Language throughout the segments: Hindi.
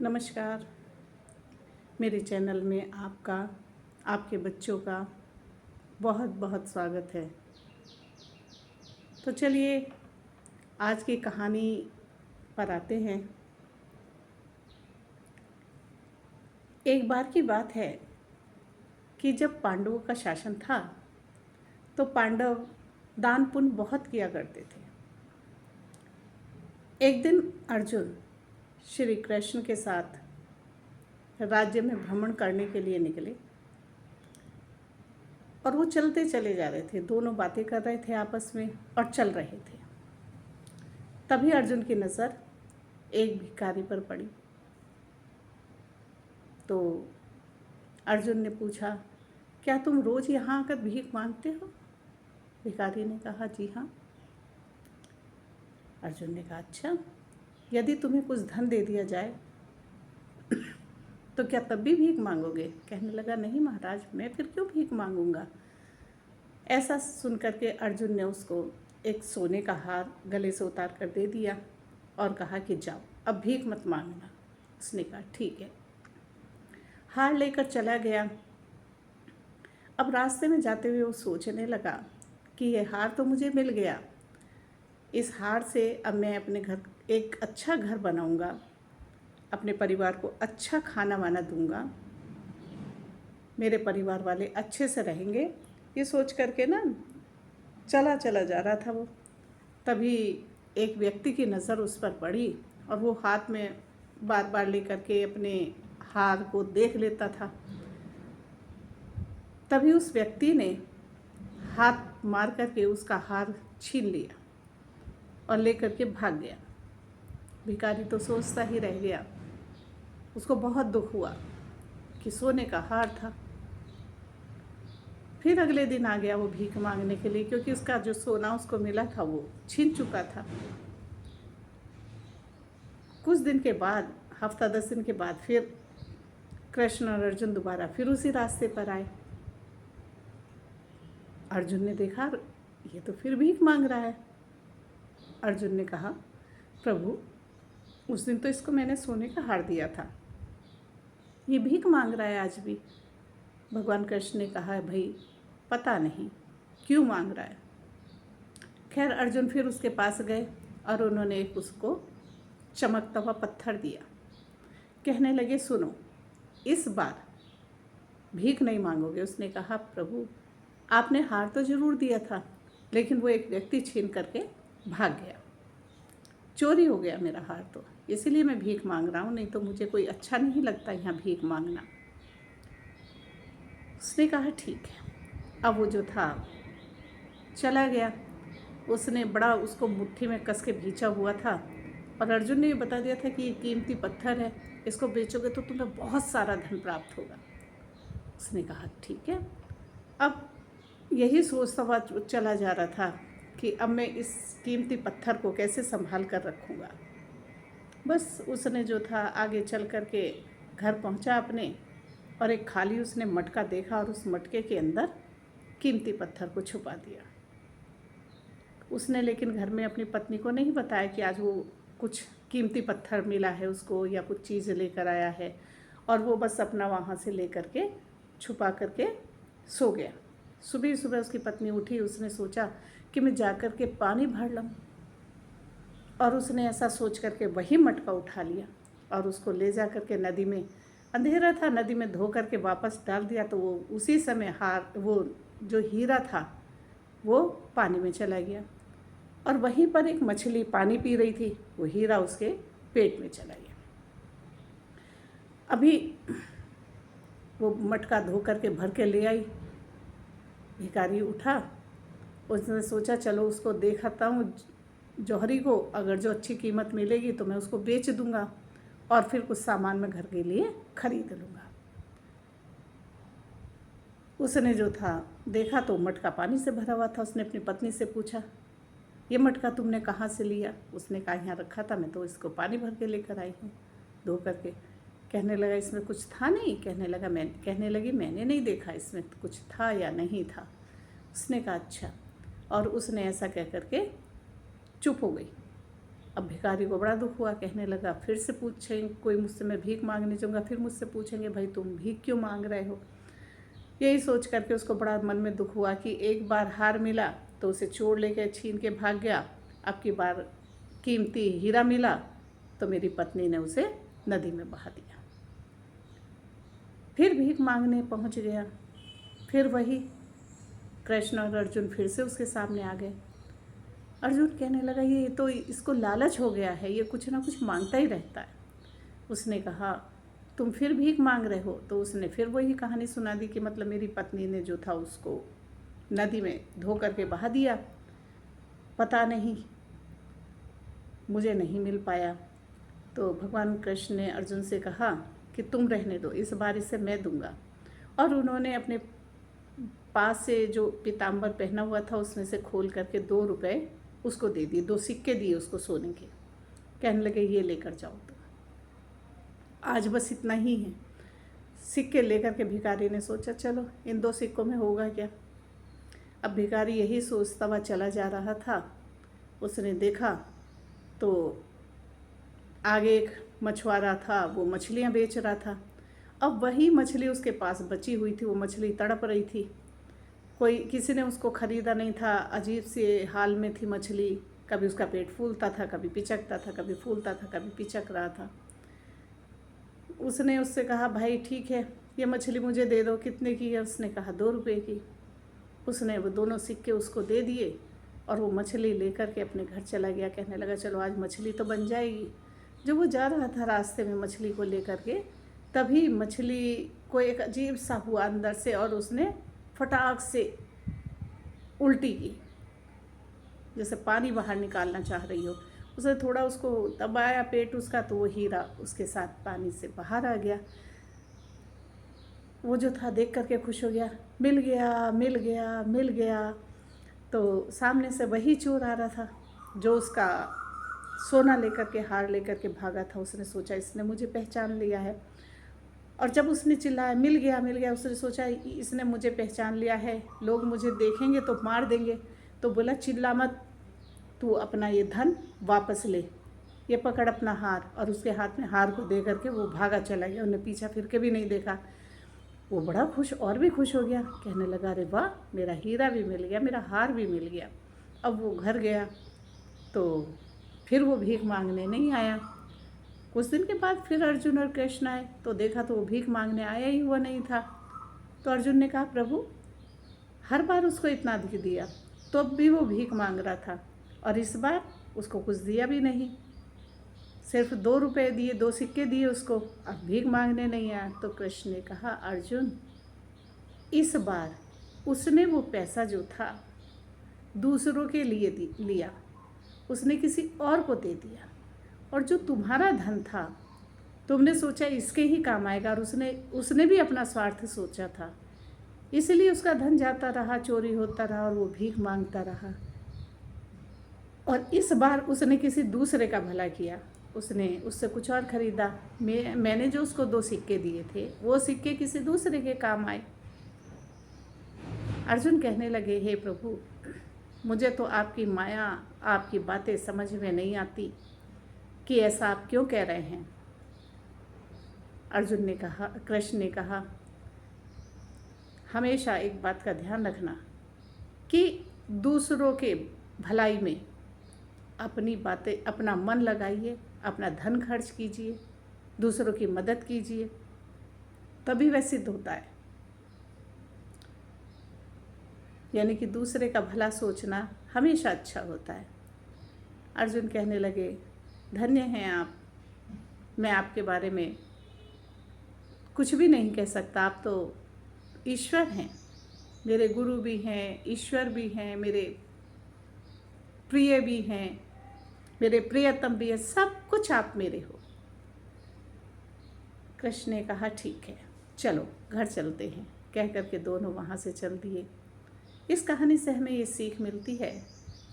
नमस्कार। मेरे चैनल में आपका, आपके बच्चों का बहुत बहुत स्वागत है। तो चलिए आज की कहानी पर आते हैं। एक बार की बात है कि जब पांडवों का शासन था तो पांडव दान पुण्य बहुत किया करते थे। एक दिन अर्जुन श्री कृष्ण के साथ राज्य में भ्रमण करने के लिए निकले और वो चलते चले जा रहे थे। दोनों बातें कर रहे थे आपस में और चल रहे थे। तभी अर्जुन की नज़र एक भिखारी पर पड़ी। तो अर्जुन ने पूछा, क्या तुम रोज़ यहाँ आकर भीख मांगते हो? भिखारी ने कहा, जी हाँ। अर्जुन ने कहा, अच्छा, यदि तुम्हें कुछ धन दे दिया जाए तो क्या तब भी भीख मांगोगे? कहने लगा, नहीं महाराज, मैं फिर क्यों भीख मांगूंगा। ऐसा सुनकर के अर्जुन ने उसको एक सोने का हार गले से उतार कर दे दिया और कहा कि जाओ, अब भीख मत मांगना। उसने कहा, ठीक है। हार लेकर चला गया। अब रास्ते में जाते हुए वो सोचने लगा कि ये हार तो मुझे मिल गया, इस हार से अब मैं अपने घर एक अच्छा घर बनाऊंगा, अपने परिवार को अच्छा खाना वाना दूंगा, मेरे परिवार वाले अच्छे से रहेंगे। ये सोच करके ना चला चला जा रहा था वो। तभी एक व्यक्ति की नज़र उस पर पड़ी और वो हाथ में बार बार लेकर के अपने हार को देख लेता था। तभी उस व्यक्ति ने हाथ मार करके उसका हार छीन लिया और लेकर के भाग गया। भिखारी तो सोचता ही रह गया। उसको बहुत दुख हुआ कि सोने का हार था। फिर अगले दिन आ गया वो भीख मांगने के लिए, क्योंकि उसका जो सोना उसको मिला था वो छीन चुका था। कुछ दिन के बाद, हफ्ता 10 दिन के बाद, फिर कृष्ण और अर्जुन दोबारा फिर उसी रास्ते पर आए। अर्जुन ने देखा, ये तो फिर भीख मांग रहा है। अर्जुन ने कहा, प्रभु, उस दिन तो इसको मैंने सोने का हार दिया था, ये भीख मांग रहा है आज भी। भगवान कृष्ण ने कहा, भाई पता नहीं क्यों मांग रहा है। खैर, अर्जुन फिर उसके पास गए और उन्होंने एक उसको चमकता हुआ पत्थर दिया। कहने लगे, सुनो, इस बार भीख नहीं मांगोगे। उसने कहा, प्रभु, आपने हार तो जरूर दिया था, लेकिन वो एक व्यक्ति छीन करके भाग गया, चोरी हो गया मेरा हार, तो इसीलिए मैं भीख मांग रहा हूँ, नहीं तो मुझे कोई अच्छा नहीं लगता यहाँ भीख मांगना। उसने कहा, ठीक है। अब वो जो था चला गया। उसने बड़ा उसको मुट्ठी में कस के भींचा हुआ था और अर्जुन ने ये बता दिया था कि ये कीमती पत्थर है, इसको बेचोगे तो तुम्हें बहुत सारा धन प्राप्त होगा। उसने कहा, ठीक है। अब यही सोचता हुआ चला जा रहा था कि अब मैं इस कीमती पत्थर को कैसे संभाल कर रखूँगा। बस उसने जो था आगे चल कर के घर पहुँचा अपने, और एक खाली उसने मटका देखा और उस मटके के अंदर कीमती पत्थर को छुपा दिया। उसने लेकिन घर में अपनी पत्नी को नहीं बताया कि आज वो कुछ कीमती पत्थर मिला है उसको या कुछ चीज़ लेकर आया है, और वो बस अपना वहाँ से लेकर के छुपा करके सो गया। सुबह सुबह उसकी पत्नी उठी, उसने सोचा कि मैं जाकर के पानी भर लूँ, और उसने ऐसा सोच करके वही मटका उठा लिया और उसको ले जा करके नदी में, अंधेरा था, नदी में धो करके वापस डाल दिया। तो वो उसी समय वो जो हीरा था वो पानी में चला गया, और वहीं पर एक मछली पानी पी रही थी, वो हीरा उसके पेट में चला गया। अभी वो मटका धो करके भर के ले आई। भिखारी उठा, उसने सोचा चलो उसको देखता हूँ जौहरी को, अगर जो अच्छी कीमत मिलेगी तो मैं उसको बेच दूंगा और फिर कुछ सामान मैं घर के लिए खरीद लूँगा। उसने जो था देखा तो मटका पानी से भरा हुआ था। उसने अपनी पत्नी से पूछा, ये मटका तुमने कहाँ से लिया? उसने कहा, यहाँ रखा था, मैं तो इसको पानी भर के लेकर आई हूँ धो करके। कहने लगा, इसमें कुछ था नहीं? कहने लगी, मैंने नहीं देखा इसमें कुछ था या नहीं था। उसने कहा, अच्छा। और उसने ऐसा कह करके चुप हो गई। अब भिखारी को बड़ा दुख हुआ, कहने लगा फिर से पूछेंगे, कोई मुझसे मैं भीख मांगने जाऊँगा फिर मुझसे पूछेंगे भाई तुम भीख क्यों मांग रहे हो। यही सोच करके उसको बड़ा मन में दुख हुआ कि एक बार हार मिला तो उसे चोर लेकर छीन के भाग गया, अब की बार कीमती हीरा मिला तो मेरी पत्नी ने उसे नदी में बहा दिया। फिर भीख मांगने पहुंच गया, फिर वही कृष्ण और अर्जुन फिर से उसके सामने आ गए। अर्जुन कहने लगा ये तो इसको लालच हो गया है, ये कुछ ना कुछ मांगता ही रहता है। उसने कहा तुम फिर भीख मांग रहे हो, तो उसने फिर वही कहानी सुना दी कि मतलब मेरी पत्नी ने जो था उसको नदी में धो करके बहा दिया, पता नहीं मुझे नहीं मिल पाया। तो भगवान कृष्ण ने अर्जुन से कहा कि तुम रहने दो, इस बार इसे मैं दूंगा। और उन्होंने अपने पास से जो पीताम्बर पहना हुआ था उसमें से खोल करके 2 रुपए उसको दे दिए, 2 सिक्के दिए उसको सोने के। कहने लगे ये लेकर जाओ, तो आज बस इतना ही है। सिक्के लेकर के भिखारी ने सोचा चलो इन 2 सिक्कों में होगा क्या। अब भिखारी यही सोचता हुआ चला जा रहा था, उसने देखा तो आगे एक मछुआरा था, वो मछलियाँ बेच रहा था। अब वही मछली उसके पास बची हुई थी, वो मछली तड़प रही थी, कोई किसी ने उसको ख़रीदा नहीं था, अजीब से हाल में थी मछली, कभी उसका पेट फूलता था, कभी पिचकता था, कभी फूलता था, कभी पिचक रहा था। उसने उससे कहा भाई ठीक है ये मछली मुझे दे दो, कितने की है। उसने कहा 2 रुपये की। उसने वो दोनों सिक्के उसको दे दिए और वो मछली लेकर के अपने घर चला गया। कहने लगा चलो आज मछली तो बन जाएगी। जब वो जा रहा था रास्ते में मछली को लेकर के, तभी मछली को एक अजीब सा हुआ अंदर से और उसने फटाक से उल्टी की, जैसे पानी बाहर निकालना चाह रही हो। उसने थोड़ा उसको दबाया पेट उसका, तो वो हीरा उसके साथ पानी से बाहर आ गया। वो जो था देख करके खुश हो गया, मिल गया मिल गया मिल गया। तो सामने से वही चोर आ रहा था जो उसका सोना लेकर के, हार लेकर के भागा था। उसने सोचा इसने मुझे पहचान लिया है, और जब उसने चिल्लाया मिल गया, उसने सोचा इसने मुझे पहचान लिया है, लोग मुझे देखेंगे तो मार देंगे। तो बोला चिल्ला मत, तू अपना ये धन वापस ले, ये पकड़ अपना हार। और उसके हाथ में हार को दे करके वो भागा चला गया, उन्हें पीछा फिर के भी नहीं देखा। वो बड़ा खुश और भी खुश हो गया, कहने लगा अरे वाह मेरा हीरा भी मिल गया, मेरा हार भी मिल गया। अब वो घर गया तो फिर वो भीख मांगने नहीं आया। कुछ दिन के बाद फिर अर्जुन और कृष्ण आए तो देखा तो वो भीख मांगने आया ही हुआ नहीं था। तो अर्जुन ने कहा प्रभु हर बार उसको इतना दिया तो अब भी वो भीख मांग रहा था, और इस बार उसको कुछ दिया भी नहीं, सिर्फ 2 रुपये दिए, 2 सिक्के दिए उसको, अब भीख मांगने नहीं आया। तो कृष्ण ने कहा अर्जुन इस बार उसने वो पैसा जो था दूसरों के लिए लिया, उसने किसी और को दे दिया, और जो तुम्हारा धन था तुमने सोचा इसके ही काम आएगा, और उसने भी अपना स्वार्थ सोचा था, इसलिए उसका धन जाता रहा, चोरी होता रहा और वो भीख मांगता रहा। और इस बार उसने किसी दूसरे का भला किया, उसने उससे कुछ और ख़रीदा। मैंने जो उसको 2 सिक्के दिए थे वो सिक्के किसी दूसरे के काम आए। अर्जुन कहने लगे हे प्रभु मुझे तो आपकी माया, आपकी बातें समझ में नहीं आती कि ऐसा आप क्यों कह रहे हैं। अर्जुन ने कहा, कृष्ण ने कहा हमेशा एक बात का ध्यान रखना कि दूसरों के भलाई में अपनी बातें, अपना मन लगाइए, अपना धन खर्च कीजिए, दूसरों की मदद कीजिए, तभी वह सिद्ध होता है। यानी कि दूसरे का भला सोचना हमेशा अच्छा होता है। अर्जुन कहने लगे धन्य हैं आप, मैं आपके बारे में कुछ भी नहीं कह सकता, आप तो ईश्वर हैं, मेरे गुरु भी हैं, ईश्वर भी हैं, मेरे प्रिय भी हैं, मेरे प्रियतम भी है, सब कुछ आप मेरे हो। कृष्ण ने कहा ठीक है चलो घर चलते हैं, कह करके दोनों वहाँ से चल दिए। इस कहानी से हमें ये सीख मिलती है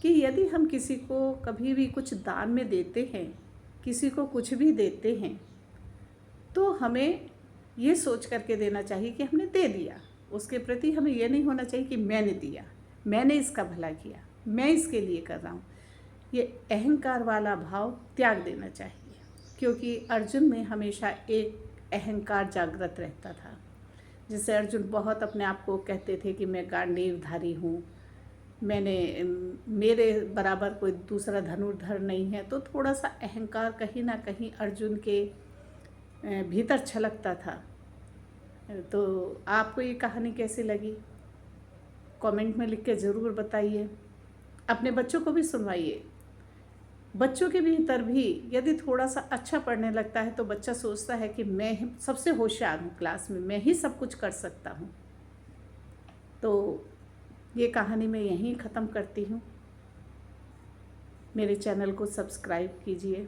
कि यदि हम किसी को कभी भी कुछ दान में देते हैं, किसी को कुछ भी देते हैं, तो हमें ये सोच करके देना चाहिए कि हमने दे दिया। उसके प्रति हमें ये नहीं होना चाहिए कि मैंने दिया, मैंने इसका भला किया, मैं इसके लिए कर रहा हूँ। ये अहंकार वाला भाव त्याग देना चाहिए, क्योंकि अर्जुन में हमेशा एक अहंकार जागृत रहता था। जैसे अर्जुन बहुत अपने आप को कहते थे कि मैं गांडीवधारी हूँ, मेरे बराबर कोई दूसरा धनुर्धर नहीं है। तो थोड़ा सा अहंकार कहीं ना कहीं अर्जुन के भीतर छलकता था। तो आपको ये कहानी कैसी लगी कमेंट में लिख के ज़रूर बताइए। अपने बच्चों को भी सुनवाइए। बच्चों के भीतर भी यदि थोड़ा सा अच्छा पढ़ने लगता है तो बच्चा सोचता है कि मैं सबसे होशियार हूँ क्लास में, मैं ही सब कुछ कर सकता हूँ। तो ये कहानी मैं यहीं ख़त्म करती हूँ। मेरे चैनल को सब्सक्राइब कीजिए,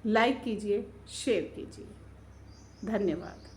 लाइक कीजिए, शेयर कीजिए। धन्यवाद।